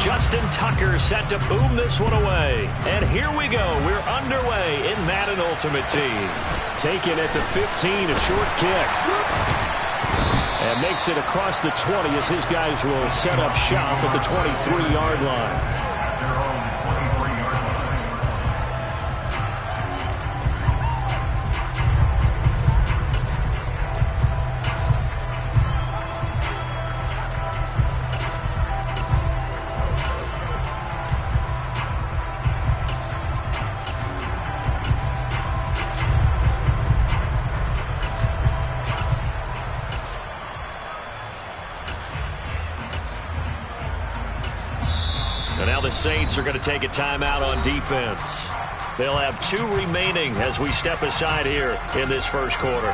Justin Tucker set to boom this one away. And here we go. We're underway in Madden Ultimate Team. Taken at the 15, a short kick. And makes it across the 20 as his guys will set up shop at the 23-yard line. And now the Saints are going to take a timeout on defense. They'll have 2 remaining as we step aside here in this first quarter.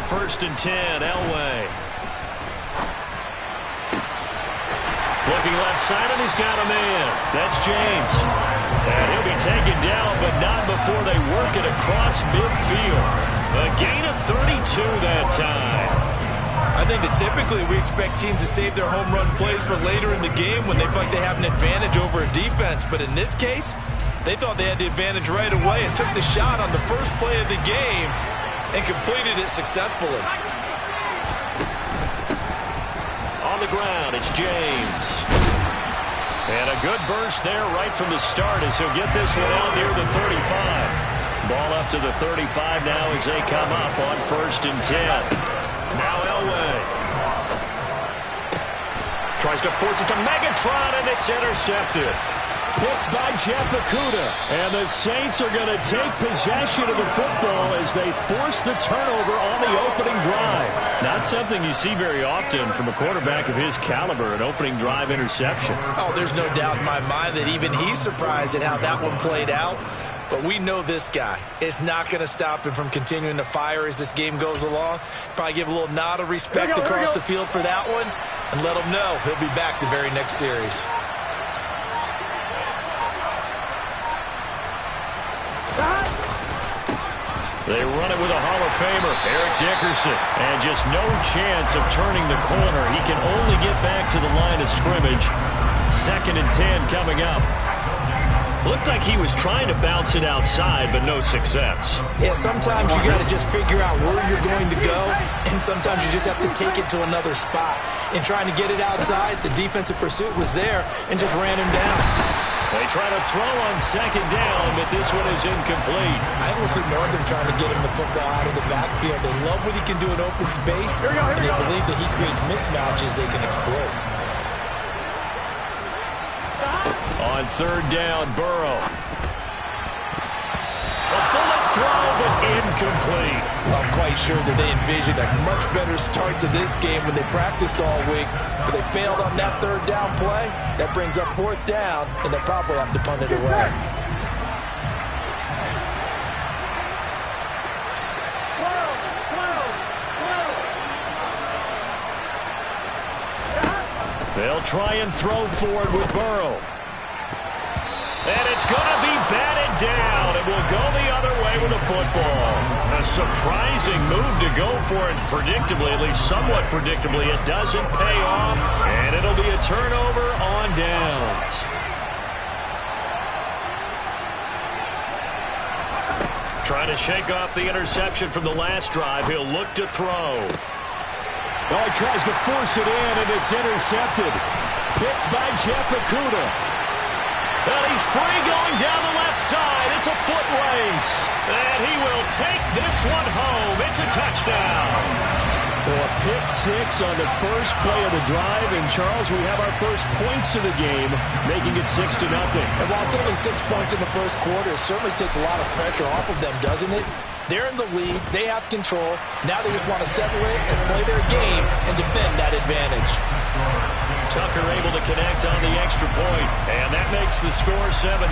First and 10, elway. Looking left side, and he's got a man. That's James. And he'll be taken down, but not before they work it across midfield. A gain of 32 that time. I think that typically we expect teams to save their home run plays for later in the game when they feel like they have an advantage over a defense. But in this case, they thought they had the advantage right away and took the shot on the first play of the game and completed it successfully. On the ground, it's James. And a good burst there right from the start as he'll get this one out near the 35. Ball up to the 35 now as they come up on first and 10. Now elway. Tries to force it to Megatron, and it's intercepted. Picked by Jeff Okudah. And the Saints are going to take possession of the football as they force the turnover on the opening drive. Not something you see very often from a quarterback of his caliber, an opening drive interception. Oh, there's no doubt in my mind that even he's surprised at how that one played out. But we know this guy is not going to stop him from continuing to fire as this game goes along. Probably give a little nod of respect across the field for that one and let him know he'll be back the very next series. They run it with a Hall of Famer, Eric Dickerson. And just no chance of turning the corner. He can only get back to the line of scrimmage. 2nd and 10 coming up. Looked like he was trying to bounce it outside, but no success. Yeah, sometimes you got to just figure out where you're going to go, and sometimes you just have to take it to another spot. In trying to get it outside, the defensive pursuit was there and just ran him down. They try to throw on 2nd down, but this one is incomplete. I will see more of them trying to get him the football out of the backfield. They love what he can do in open space, and they believe that he creates mismatches they can exploit. On 3rd down, Burrow. A bullet throw, but incomplete. I'm quite sure that they envisioned a much better start to this game when they practiced all week, but they failed on that 3rd down play. That brings up 4th down, and they probably have to punt it away. They'll try and throw forward with Burrow. And it's going to be batted down. It will go the other way with the football. A surprising move to go for it predictably, at least somewhat predictably. It doesn't pay off, and it'll be a turnover on downs. Trying to shake off the interception from the last drive. He'll look to throw. Oh, he tries to force it in, and it's intercepted. Picked by Jeff Okudah. Well, he's free going down the left side. It's a foot race. And he will take this one home. It's a touchdown. Well, a pick 6 on the first play of the drive. And, Charles, we have our first points of the game, making it 6-0. And while it's only 6 points in the first quarter, it certainly takes a lot of pressure off of them, doesn't it? They're in the lead. They have control. Now they just want to settle in and play their game and defend that advantage. Tucker able to connect on the extra point, and that makes the score 7-0.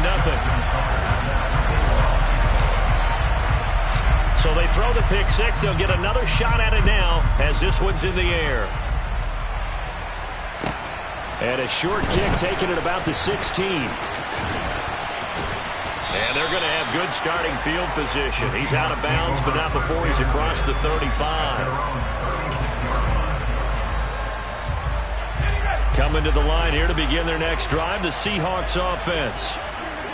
So they throw the pick six. They'll get another shot at it now as this one's in the air. And a short kick taken at about the 16. And they're going to have good starting field position. He's out of bounds, but not before he's across the 35. Coming to the line here to begin their next drive, the Seahawks offense.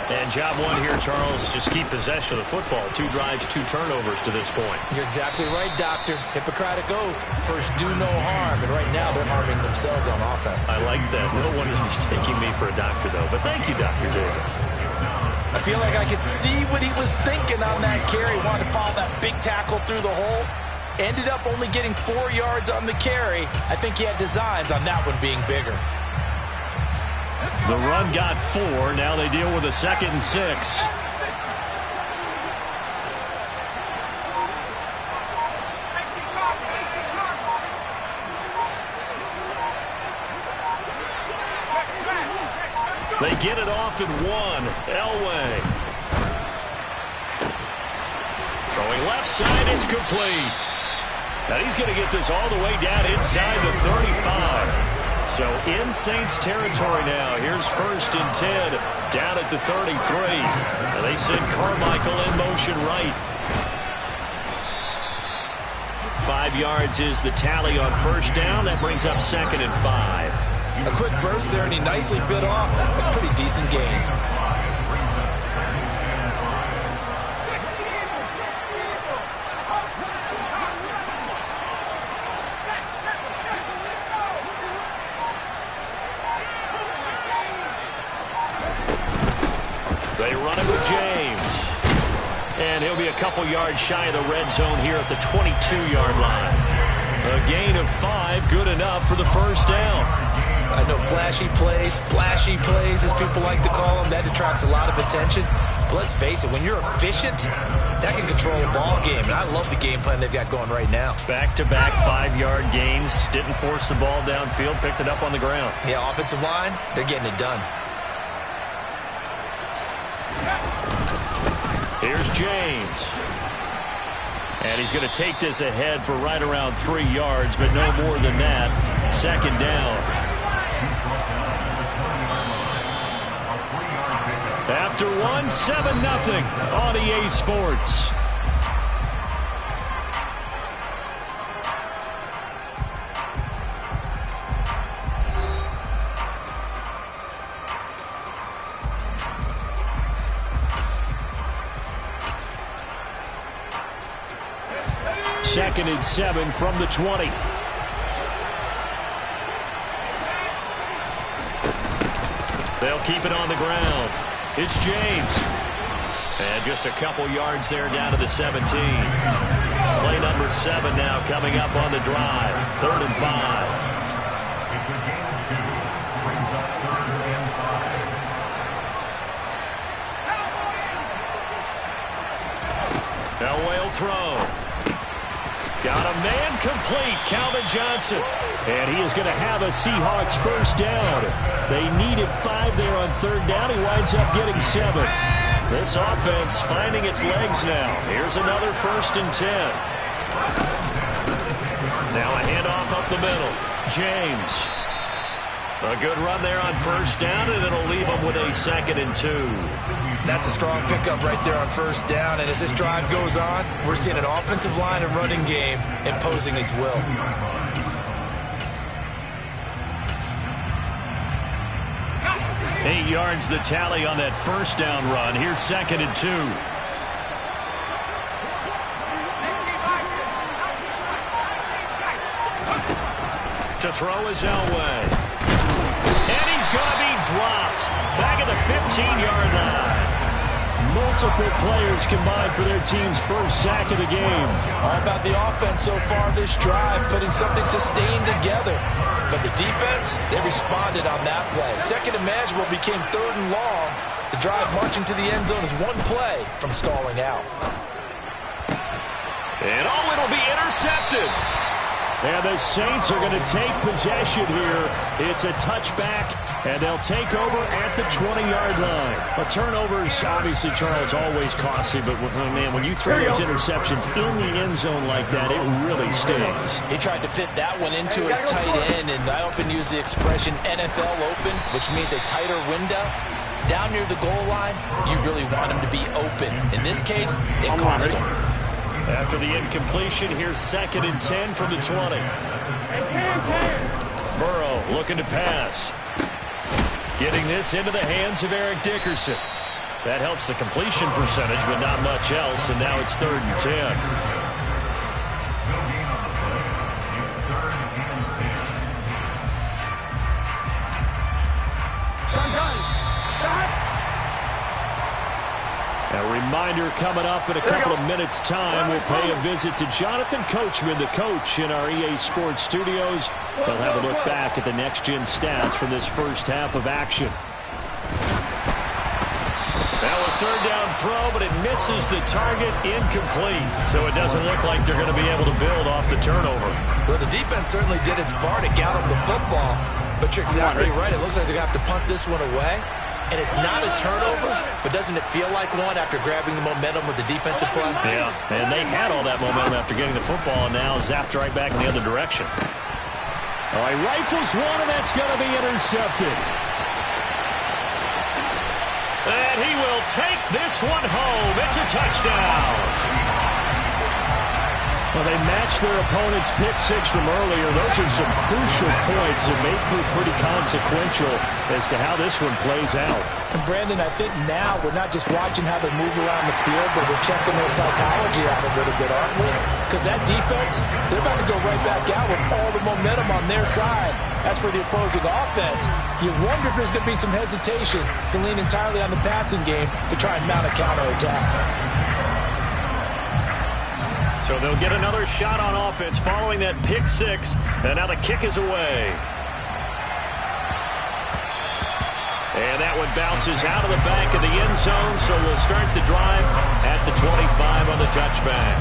And job one here, Charles, just keep possession of the football. 2 drives, 2 turnovers to this point. You're exactly right, Doctor. Hippocratic oath. First, do no harm. And right now, they're harming themselves on offense. I like that. No one is mistaking me for a doctor, though. But thank you, Dr. Davis. I feel like I could see what he was thinking on that carry. Wanted to follow that big tackle through the hole. Ended up only getting 4 yards on the carry. I think he had designs on that one being bigger. The run got 4. Now they deal with a 2nd and 6. They get it off at 1. Elway. Throwing left side. It's complete. And he's going to get this all the way down inside the 35. So in Saints territory now. Here's 1st and 10 down at the 33. And they send Carmichael in motion right. 5 yards is the tally on 1st down. That brings up 2nd and 5. A quick burst there, and he nicely bit off a pretty decent gain. They run it with James. And he'll be a couple yards shy of the red zone here at the 22-yard line. A gain of 5, good enough for the 1st down. I know flashy plays, as people like to call them, that attracts a lot of attention. But let's face it, when you're efficient, that can control a ball game. And I love the game plan they've got going right now. Back-to-back 5-yard gains. Didn't force the ball downfield, picked it up on the ground. Yeah, offensive line, they're getting it done. Here's James. And he's going to take this ahead for right around 3 yards, but no more than that. 2nd down. After 1, 7-0 on EA Sports. Second and 7 from the 20. They'll keep it on the ground. It's James. And just a couple yards there down to the 17. Play number 7 now coming up on the drive. 3rd and 5. Elway will throw. Got a man complete, Calvin Johnson. And he is going to have a Seahawks 1st down. They needed 5 there on 3rd down. He winds up getting 7. This offense finding its legs now. Here's another 1st and 10. Now a handoff up the middle. James. A good run there on 1st down, and it'll leave them with a 2nd and 2. That's a strong pickup right there on 1st down. And as this drive goes on, we're seeing an offensive line and running game imposing its will. Eight yards the tally on that 1st down run. Here's 2nd and 2. To throw is Elway. And he's going to be dropped back at the 15-yard line. Multiple players combined for their team's 1st sack of the game. All about the offense so far this drive, putting something sustained together. But the defense, they responded on that play. 2nd and manageable became 3rd and long. The drive marching to the end zone is 1 play from stalling out. And oh, it'll be intercepted. And the Saints are going to take possession here. It's a touchback, and they'll take over at the 20-yard line. A turnover's obviously, Charles, always costly, but man, when you throw those interceptions in the end zone like that, it really stings. He tried to fit that one into his tight end, and I often use the expression NFL open, which means a tighter window. Down near the goal line, you really want him to be open. In this case, it cost him. After the incompletion, here's 2nd and 10 from the 20. Burrow looking to pass. Getting this into the hands of Eric Dickerson. That helps the completion percentage, but not much else, and now it's 3rd and 10. A reminder coming up in a couple of minutes' time. We'll pay a visit to Jonathan Coachman, the coach in our EA Sports studios. They'll have a look back at the next-gen stats from this first half of action. Now a 3rd down throw, but it misses the target, incomplete. So it doesn't look like they're going to be able to build off the turnover. Well, the defense certainly did its part to get them the football. But you're exactly right. It looks like they're going to have to punt this one away. And it's not a turnover, but doesn't it feel like one after grabbing the momentum with the defensive play? Yeah, and they had all that momentum after getting the football, and now zapped right back in the other direction. All right, rifles one, and that's going to be intercepted. And he will take this one home. It's a touchdown. Well, they matched their opponent's pick six from earlier. Those are some crucial points that may prove pretty consequential as to how this one plays out. And, Brandon, I think now we're not just watching how they move around the field, but we're checking their psychology out a little bit, aren't we? Because that defense, they're about to go right back out with all the momentum on their side. That's for the opposing offense. You wonder if there's going to be some hesitation to lean entirely on the passing game to try and mount a counterattack. So they'll get another shot on offense following that pick six. And now the kick is away. And that one bounces out of the back of the end zone. So we'll start the drive at the 25 on the touchback.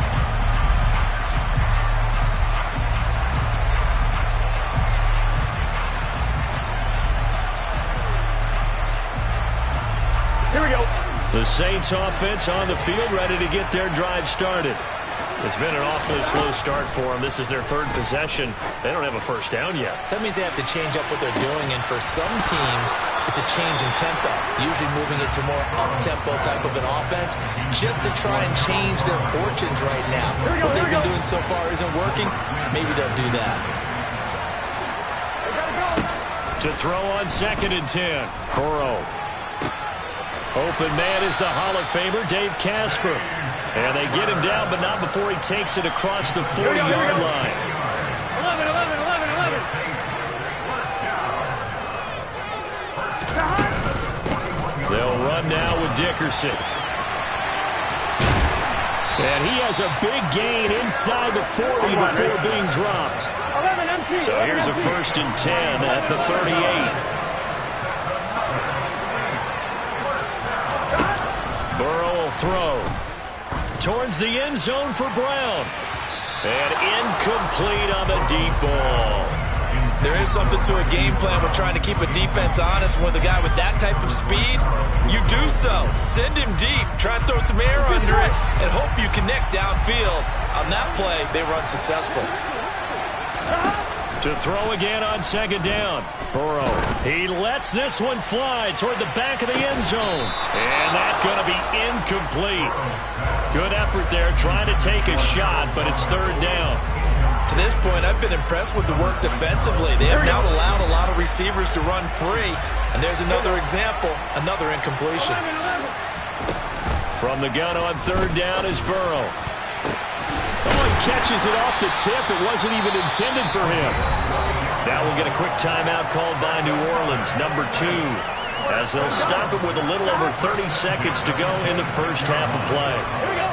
Here we go. The Saints offense on the field, ready to get their drive started. It's been an awfully slow start for them. This is their 3rd possession. They don't have a first down yet. So that means they have to change up what they're doing, and for some teams, it's a change in tempo, usually moving it to more up-tempo type of an offense, just to try and change their fortunes right now. What they've been doing so far isn't working. Maybe they'll do that. To throw on 2nd and 10. Burrow. Open man is the Hall of Famer, Dave Casper. And they get him down, but not before he takes it across the 40-yard line. 11. They'll run now with Dickerson. And he has a big gain inside the 40 before being dropped. So here's a 1st and 10 at the 38. Burrow will throw. Towards the end zone for Brown. And incomplete on the deep ball. There is something to a game plan with trying to keep a defense honest. With a guy with that type of speed, you do so. Send him deep. Try and throw some air under it and hope you connect downfield. On that play, they run successful. To throw again on 2nd down. Burrow. He lets this one fly toward the back of the end zone. And that's going to be incomplete. Good effort there trying to take a shot, but it's 3rd down. To this point, I've been impressed with the work defensively. They have now allowed a lot of receivers to run free. And there's another example, another incompletion. From the gun on 3rd down is Burrow. Oh, he catches it off the tip. It wasn't even intended for him. Now we'll get a quick timeout called by New Orleans, number 2, as they'll stop it with a little over 30 seconds to go in the first half of play. Here we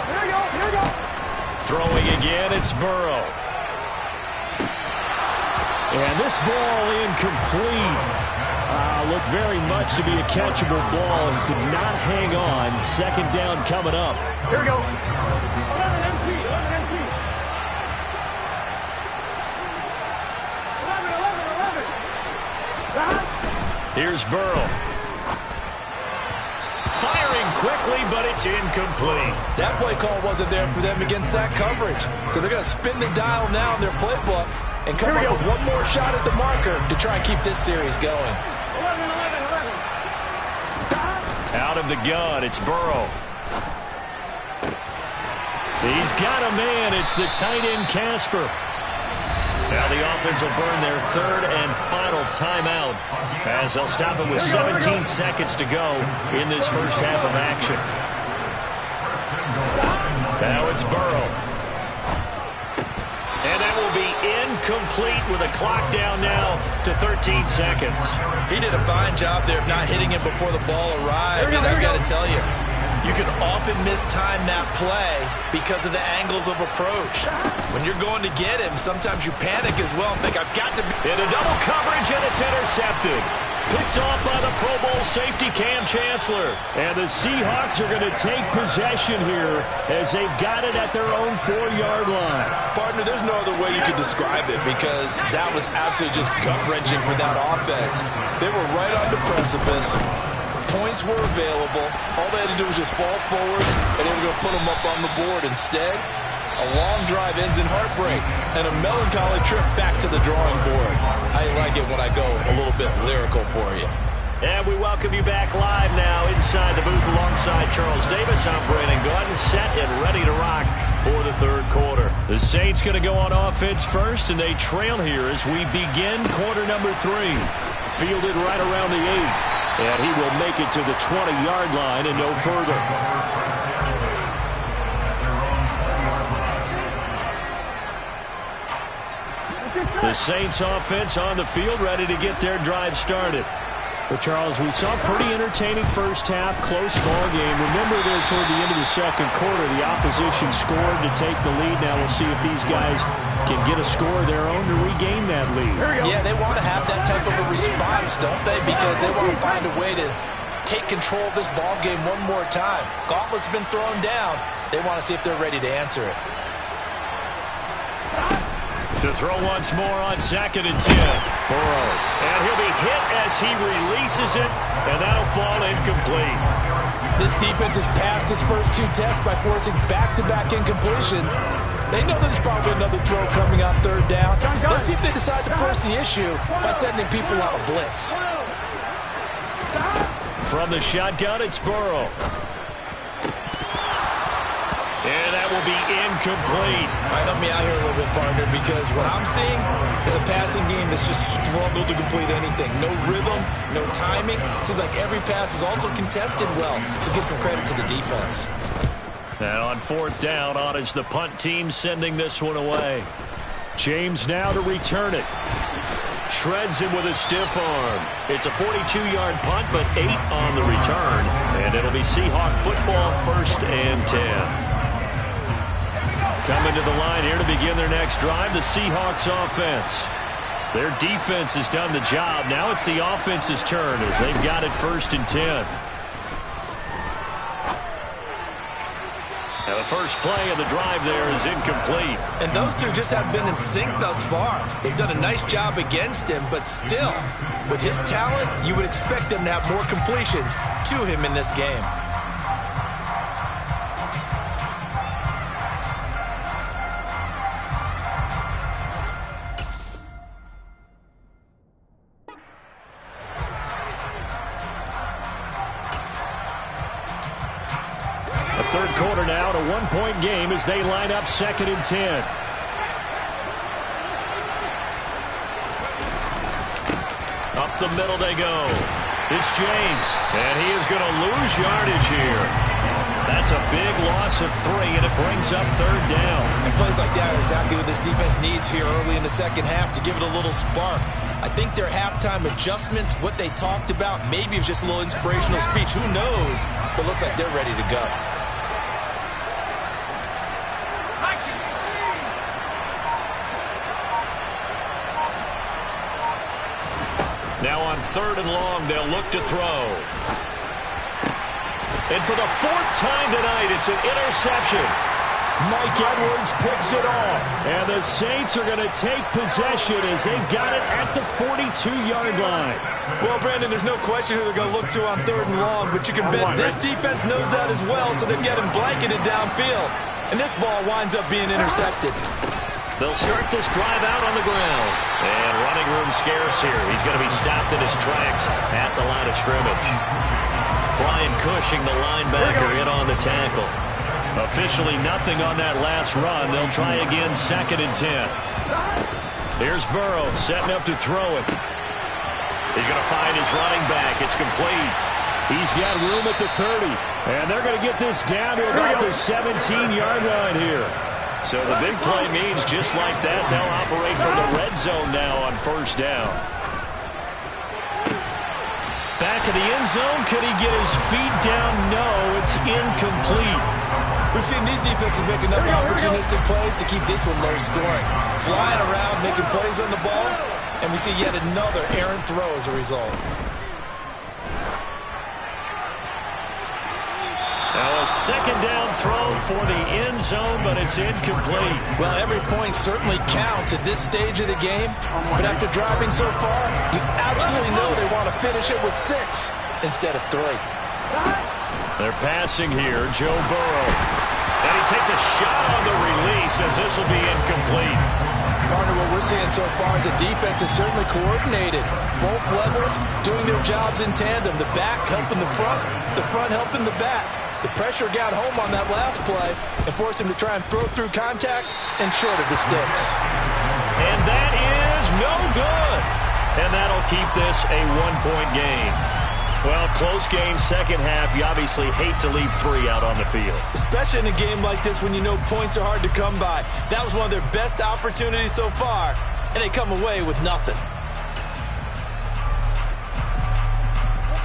go. Throwing again, it's Burrow. And this ball incomplete. Looked very much to be a catchable ball and could not hang on. 2nd down coming up. Here we go. 11 MP. Here's Burrow. Firing quickly, but it's incomplete. That play call wasn't there for them against that coverage. So they're going to spin the dial now in their playbook and come up with one more shot at the marker to try and keep this series going. Out of the gun, it's Burrow. He's got a man. It's the tight end, Casper. Now the offense will burn their third and final timeout as they'll stop it with 17 seconds to go in this first half of action. Now it's Burrow. And that will be incomplete with a clock down now to 13 seconds. He did a fine job there of not hitting him before the ball arrived. And I've got to tell you, you can often mistime that play because of the angles of approach. When you're going to get him, sometimes you panic as well and think, I've got to be... In a double coverage, and it's intercepted. Picked off by the Pro Bowl safety, Cam Chancellor. And the Seahawks are going to take possession here as they've got it at their own 4-yard line. Partner, there's no other way you could describe it because that was absolutely just gut-wrenching for that offense. They were right on the precipice. Points were available. All they had to do was just fall forward, and they were going to put them up on the board. Instead, a long drive ends in heartbreak and a melancholy trip back to the drawing board. I like it when I go a little bit lyrical for you. And we welcome you back live now inside the booth alongside Charles Davis. I'm Brandon Gordon, set and ready to rock for the third quarter. The Saints going to go on offense first, and they trail here as we begin quarter number 3. Fielded right around the 8. And he will make it to the 20-yard line and no further. The Saints offense on the field, ready to get their drive started. But, Charles, we saw a pretty entertaining first half, close ball game. Remember there toward the end of the second quarter, the opposition scored to take the lead. Now we'll see if these guys can get a score of their own to regain that lead. Yeah, they want to have that type of a response, don't they? Because they want to find a way to take control of this ball game one more time. Gauntlet's been thrown down. They want to see if they're ready to answer it. To throw once more on 2nd and 10. Burrow. And he'll be hit as he releases it, and that'll fall incomplete. This defense has passed its first 2 tests by forcing back-to-back incompletions. They know there's probably another throw coming on 3rd down. Let's see if they decide to force the issue by sending people on a blitz. From the shotgun, it's Burrow. And that will be incomplete. All right, help me out here a little bit, partner, because what I'm seeing is a passing game that's just struggled to complete anything. No rhythm, no timing. Seems like every pass is also contested well, so give some credit to the defense. And on 4th down, on is the punt team sending this one away. James now to return it. Shreds him with a stiff arm. It's a 42-yard punt, but 8 on the return. And it'll be Seahawk football, 1st and 10. Coming to the line here to begin their next drive, the Seahawks offense. Their defense has done the job. Now it's the offense's turn as they've got it 1st and 10. Now the first play of the drive there is incomplete. And those two just haven't been in sync thus far. They've done a nice job against him, but still, with his talent, you would expect them to have more completions to him in this game. Third quarter now, a 1-point game as they line up 2nd and 10. Up the middle they go. It's James, and he is going to lose yardage here. That's a big loss of 3, and it brings up 3rd down. And plays like that are exactly what this defense needs here early in the second half to give it a little spark. I think their halftime adjustments, what they talked about, maybe it was just a little inspirational speech. Who knows? But looks like they're ready to go. Now on 3rd and long, they'll look to throw. And for the 4th time tonight, it's an interception. Mike Edwards picks it off. And the Saints are going to take possession as they've got it at the 42-yard line. Well, Brandon, there's no question who they're going to look to on 3rd and long, but you can bet this defense knows that as well, so they're getting blanketed downfield. And this ball winds up being intercepted. They'll start this drive out on the ground. And running room scarce here. He's going to be stopped in his tracks at the line of scrimmage. Brian Cushing, the linebacker, in on the tackle. Officially nothing on that last run. They'll try again, 2nd and 10. Here's Burrow setting up to throw it. He's going to find his running back. It's complete. He's got room at the 30. And they're going to get this down to about the 17-yard line here. So the big play means just like that, they'll operate from the red zone now on 1st down. Back of the end zone. Could he get his feet down? No, it's incomplete. We've seen these defenses make enough opportunistic plays to keep this one low scoring. Flying around, making plays on the ball, and we see yet another errant throw as a result. Now a 2nd down throw for the end zone, but it's incomplete. Well, every point certainly counts at this stage of the game, but after driving so far, you absolutely know they want to finish it with 6 instead of 3. They're passing here, Joe Burrow. And he takes a shot on the release as this will be incomplete. Partner, what we're seeing so far is the defense is certainly coordinated. Both levels doing their jobs in tandem. The back helping the front helping the back. The pressure got home on that last play and forced him to try and throw through contact and short of the sticks. And that is no good. And that'll keep this a 1-point game. Well, close game, 2nd half. You obviously hate to leave 3 out on the field. Especially in a game like this when you know points are hard to come by. That was one of their best opportunities so far, and they come away with nothing.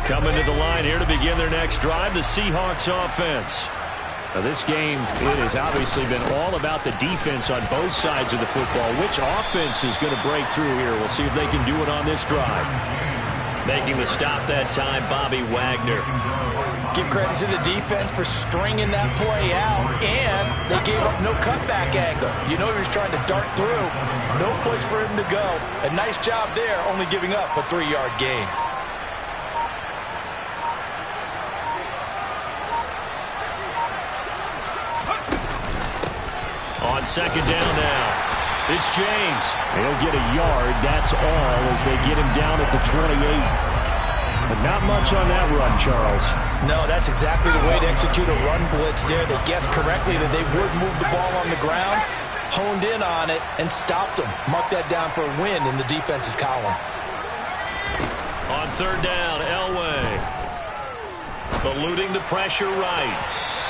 Coming to the line here to begin their next drive, the Seahawks offense. Now this game, it has obviously been all about the defense on both sides of the football. Which offense is going to break through here? We'll see if they can do it on this drive. Making the stop that time, Bobby Wagner. Give credit to the defense for stringing that play out, and they gave up no cutback angle. You know he was trying to dart through. No place for him to go. A nice job there, only giving up a 3-yard gain. On 2nd down now, it's James. He'll get a yard, that's all, as they get him down at the 28. But not much on that run, Charles. No, that's exactly the way to execute a run blitz there. They guessed correctly that they would move the ball on the ground, honed in on it, and stopped them. Mark that down for a win in the defense's column. On 3rd down, Elway. Eluding the pressure right.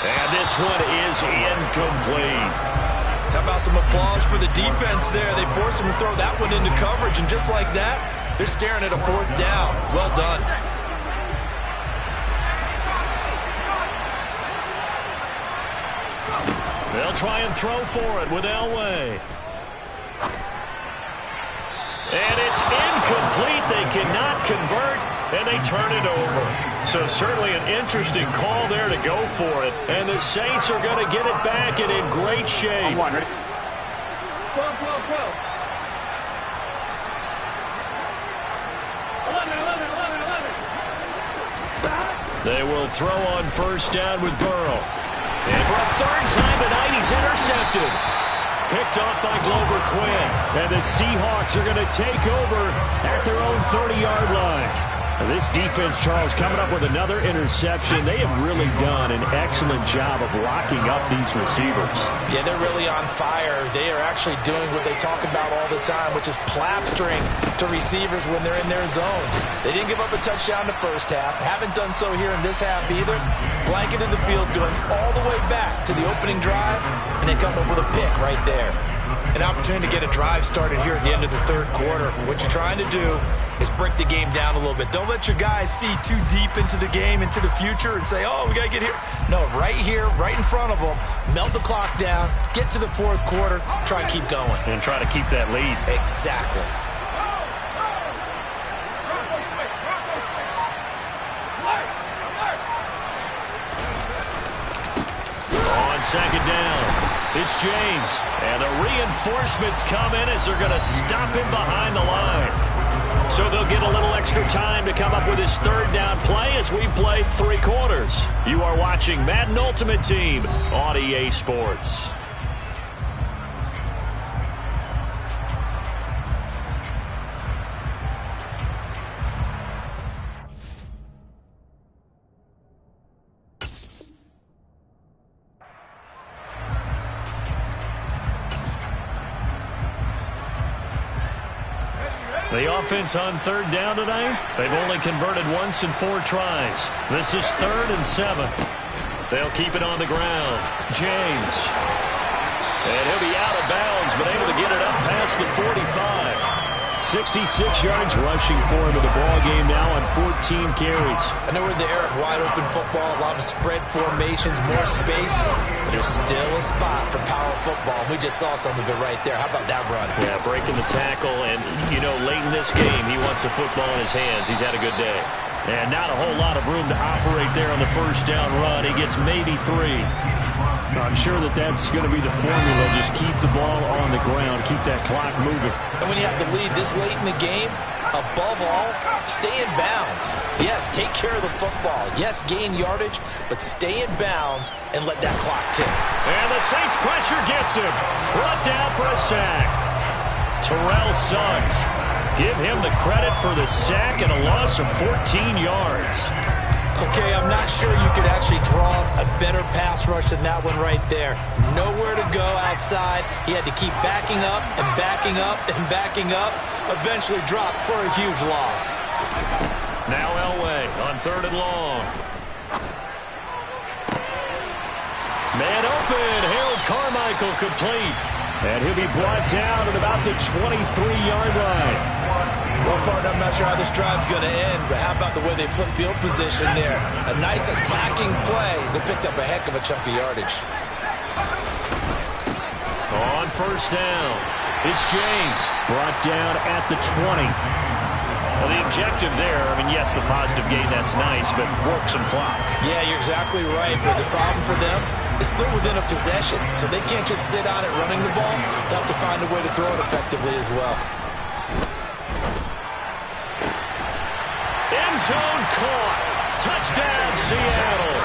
And this one is incomplete. How about some applause for the defense there? They forced him to throw that one into coverage, and just like that, they're staring at a 4th down. Well done. They'll try and throw for it with Elway. And it's incomplete. They cannot convert, and they turn it over. So certainly an interesting call there to go for it. And the Saints are going to get it back and in great shape. Ready? 12. They will throw on 1st down with Burrow. And for a 3rd time tonight, he's intercepted. Picked off by Glover Quinn. And the Seahawks are going to take over at their own 30-yard line. This defense, Charles, coming up with another interception. They have really done an excellent job of locking up these receivers. Yeah, they're really on fire. They are actually doing what they talk about all the time, which is plastering to receivers when they're in their zones. They didn't give up a touchdown the 1st half. Haven't done so here in this half either. Blanketed the field, going all the way back to the opening drive, and they come up with a pick right there. An opportunity to get a drive started here at the end of the 3rd quarter. What you're trying to do is break the game down a little bit. Don't let your guys see too deep into the game, into the future, and say, oh, we got to get here. No, right here, right in front of them, melt the clock down, get to the 4th quarter, try and keep going. And try to keep that lead. Exactly. On 2nd down, It's James. And the reinforcements come in as they're going to stop him behind the line. So they'll get a little extra time to come up with his third down play as we played 3 quarters. You are watching Madden Ultimate Team on EA Sports. The offense on third down tonight, they've only converted once in 4 tries. This is 3rd and 7. They'll keep it on the ground. James. And he'll be out of bounds, but able to get it up past the 45. 66 yards rushing for him in the ball game now on 14 carries. I know we're in the era of wide-open football, a lot of spread formations, more space, but there's still a spot for power football. We just saw some of it right there. How about that run? Yeah, breaking the tackle, and, you know, late in this game, he wants the football in his hands. He's had a good day. And not a whole lot of room to operate there on the first down run. He gets maybe 3. I'm sure that's going to be the formula. Just keep the ball on the ground. Keep that clock moving. And when you have the lead this late in the game, above all, stay in bounds. Yes, take care of the football. Yes, gain yardage, but stay in bounds and let that clock tick. And the Saints pressure gets him. Brought down for a sack. Terrell Suggs. Give him the credit for the sack and a loss of 14 yards. Okay, I'm not sure you could actually draw a better pass rush than that one right there. Nowhere to go outside. He had to keep backing up and backing up and backing up. Eventually dropped for a huge loss. Now Elway on 3rd and long. Man open. Harold Carmichael complete. And he'll be brought down at about the 23-yard line. Well, partner, I'm not sure how this drive's going to end, but how about the way they flip field position there? A nice attacking play. They picked up a heck of a chunk of yardage. On first down, it's James. Brought down at the 20. Well, the objective there, I mean, yes, the positive gain, that's nice, but work some clock. Yeah, you're exactly right, but the problem for them is still within a possession, so they can't just sit on it running the ball. They'll have to find a way to throw it effectively as well. End zone caught. Touchdown, Seattle.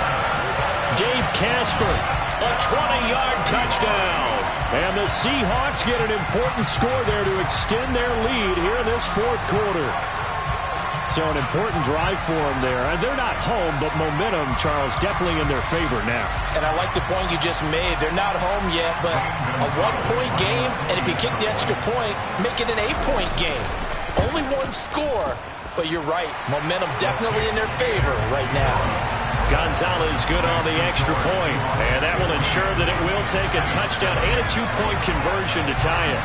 Dave Casper, a 20-yard touchdown. And the Seahawks get an important score there to extend their lead here in this 4th quarter. So an important drive for them there. And they're not home, but momentum, Charles, definitely in their favor now. And I like the point you just made. They're not home yet, but a 1-point game, and if you kick the extra point, make it an 8-point game. Only 1 score. But you're right, momentum definitely in their favor right now. Gonzalez good on the extra point, and that will ensure that it will take a touchdown and a 2-point conversion to tie it.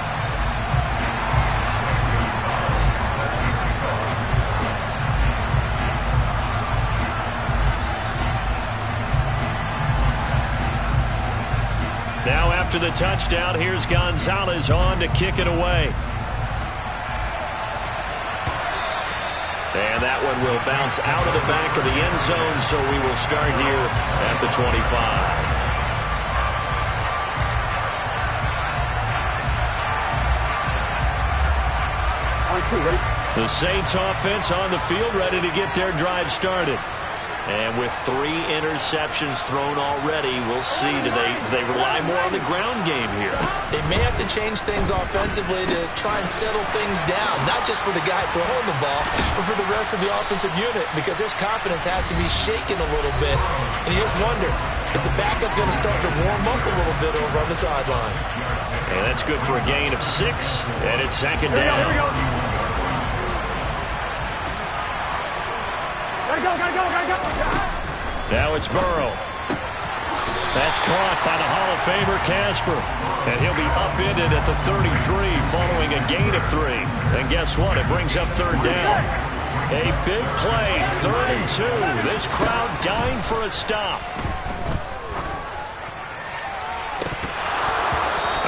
Now after the touchdown, here's Gonzalez on to kick it away. And that one will bounce out of the back of the end zone, so we will start here at the 25. The Saints offense on the field, ready to get their drive started. And with 3 interceptions thrown already, we'll see. Do they rely more on the ground game here? They may have to change things offensively to try and settle things down, not just for the guy throwing the ball, but for the rest of the offensive unit, because their confidence has to be shaken a little bit. And you just wonder, is the backup going to start to warm up a little bit over on the sideline? And that's good for a gain of 6, and it's 2nd down. Here we go. Gotta go. Now it's Burrow. That's caught by the Hall of Famer Casper. And he'll be upended at the 33 following a gain of 3. And guess what? It brings up 3rd down. A big play, 3rd and 2. This crowd dying for a stop.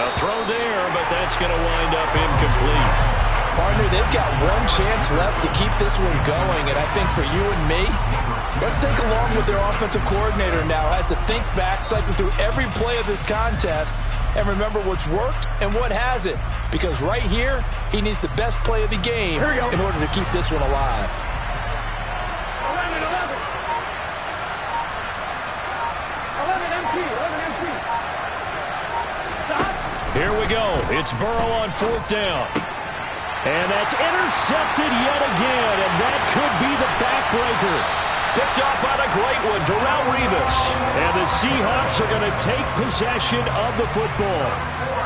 A throw there, but that's going to wind up incomplete. Partner, they've got 1 chance left to keep this one going, and I think for you and me, Let's think along with their offensive coordinator now has to think back, cycle through every play of this contest, and remember what's worked and what hasn't. Because right here, he needs the best play of the game in order to keep this one alive. 11 empty. Stop. Here we go. It's Burrow on 4th down. And that's intercepted yet again, and that could be the backbreaker. Picked off by the great one, Darrelle Revis. And the Seahawks are going to take possession of the football.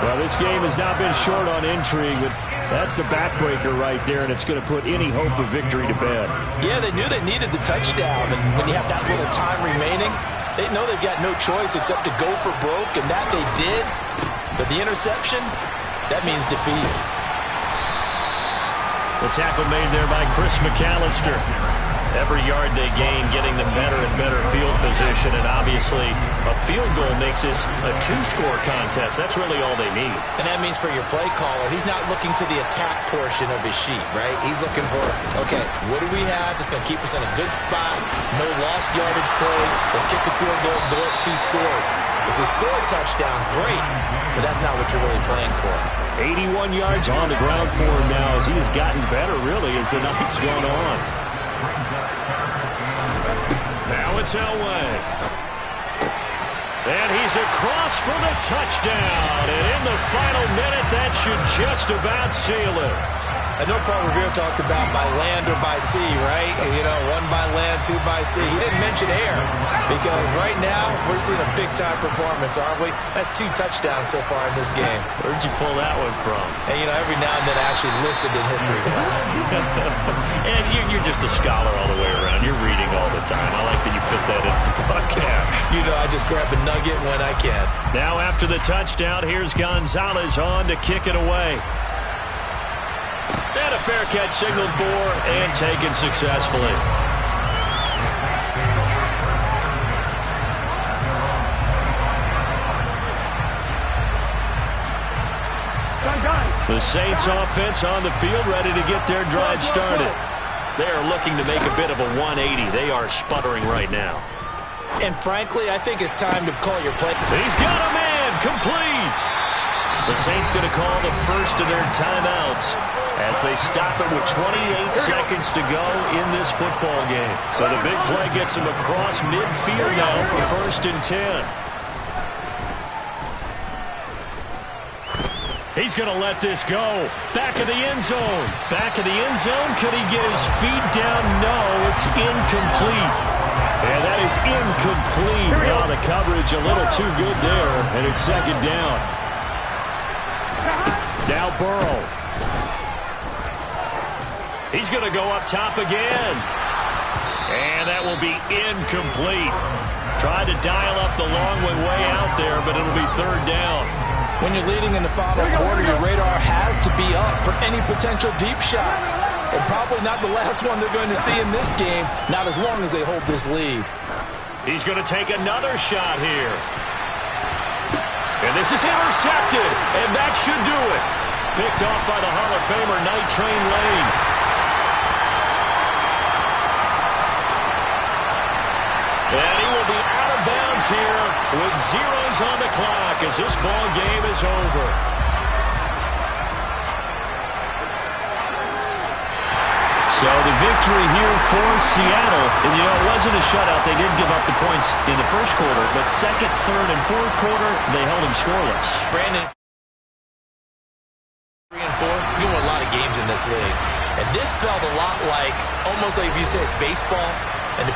Well, this game has not been short on intrigue, but that's the backbreaker right there, and it's going to put any hope of victory to bed. Yeah, they knew they needed the touchdown, and when you have that little time remaining, they know they've got no choice except to go for broke, and that they did. But the interception, that means defeat. The tackle made there by Chris McAllister. Every yard they gain, getting them better and better field position, and obviously a field goal makes this a 2-score contest. That's really all they need. And that means for your play caller, he's not looking to the attack portion of his sheet, right? He's looking for, okay, what do we have that's going to keep us in a good spot? No lost yardage plays. Let's kick a field goal, go up 2 scores. If we score a touchdown, great, but that's not what you're really playing for. 81 yards on the ground for him now as he has gotten better, really, as the night's gone on. Now it's Elway. And he's across for the touchdown. And in the final minute, that should just about seal it. I know Paul Revere talked about by land or by sea, right? You know, 1 by land, 2 by sea. He didn't mention air because right now we're seeing a big-time performance, aren't we? That's 2 touchdowns so far in this game. Where'd you pull that one from? And, you know, every now and then I actually listened in history class. And you're just a scholar all the way around. You're reading all the time. I like that you fit that in the podcast. You know, I just grab a nugget when I can. Now after the touchdown, here's Gonzalez on to kick it away. And a fair catch signaled for and taken successfully. The Saints offense on the field, ready to get their drive started. They are looking to make a bit of a 180. They are sputtering right now. And frankly, I think it's time to call your play. He's got a man, complete. The Saints going to call the first of their timeouts as they stop it with 28 seconds to go in this football game. So the big play gets him across midfield now for 1st and 10. He's going to let this go. Back of the end zone. Back of the end zone. Could he get his feet down? No, it's incomplete. And that is incomplete. Now the coverage a little too good there, and it's 2nd down. Now Burrow. He's going to go up top again. And that will be incomplete. Tried to dial up the long way out there, but it'll be 3rd down. When you're leading in the final quarter, your radar has to be up for any potential deep shots. And probably not the last one they're going to see in this game, not as long as they hold this lead. He's going to take another shot here. And this is intercepted, and that should do it. Picked off by the Hall of Famer, Night Train Lane. And he will be out of bounds here with zeros on the clock as this ball game is over. So the victory here for Seattle. And, you know, it wasn't a shutout. They did give up the points in the 1st quarter, but 2nd, 3rd, and 4th quarter, they held them scoreless. Brandon, 3 and 4, you won a lot of games in this league. And this felt a lot like, almost like if you said baseball, and the